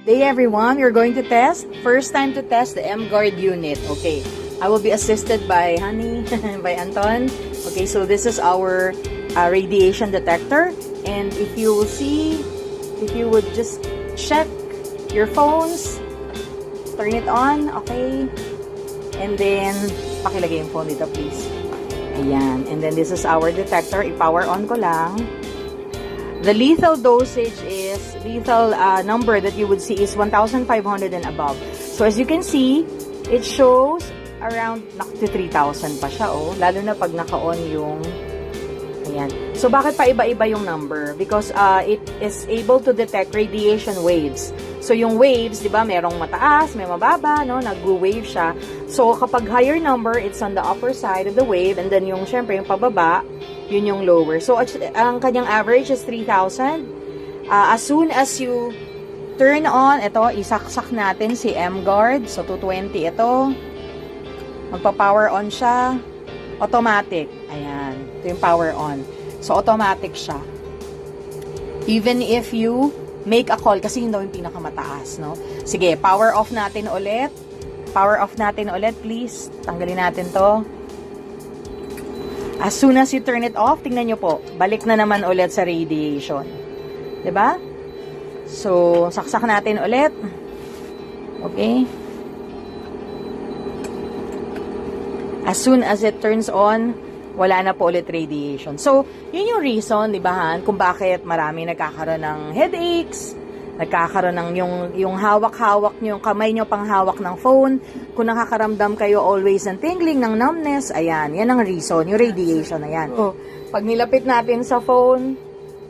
day everyone. We're going to test. First time to test the M-Guard unit. Okay. I will be assisted by Honey, by Anton. Okay, so this is our radiation detector. And if you will see, if you would just check your phones, turn it on, okay? And then, pakilagay yung phone dito, please. Ayan. And then this is our detector. I-power on ko lang. The lethal dosage is, lethal number that you would see is 1,500 and above. So as you can see, it shows around to 3,000 pa siya, oh. Lalo na pag naka-on yung, ayan. So bakit pa iba-iba yung number? Because it is able to detect radiation waves. So yung waves, di ba, merong mataas, may mababa, no? Nag-wave siya. So kapag higher number, it's on the upper side of the wave, and then yung, syempre, yung pababa, yun yung lower. So ang kanyang average is 3,000. As soon as you turn on, ito, isaksak natin si M-Guard. So 220 ito. Magpa-power on siya. Automatic. Ayan. Ito yung power on. So automatic siya. Even if you make a call, kasi yun daw yung pinakamataas, no? Sige, power off natin ulit. Power off natin ulit, please. Tanggalin natin to. As soon as you turn it off, tingnan nyo po, balik na naman ulit sa radiation. 'Di ba? So, saksak natin ulit. Okay? As soon as it turns on, wala na po ulit radiation. So, yun yung reason, di ba, Han, kung bakit marami nagkakaroon ng headaches, nagkakaroon ng yung hawak-hawak nyo, yung kamay nyo pang hawak ng phone, kung nakakaramdam kayo always ng tingling, ng numbness, ayan, yan ang reason, yung radiation na yan. Oh, pag nilapit natin sa phone,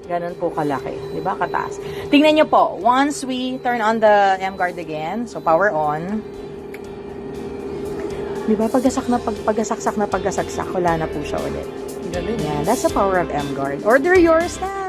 ganun po kalaki, di ba, kataas. Tingnan nyo po, once we turn on the M-Guard again, so power on, di ba, pagkasaksak na pagkasaksak, wala na po siya ulit. Yeah, that's the power of M-Guard. Order yours na!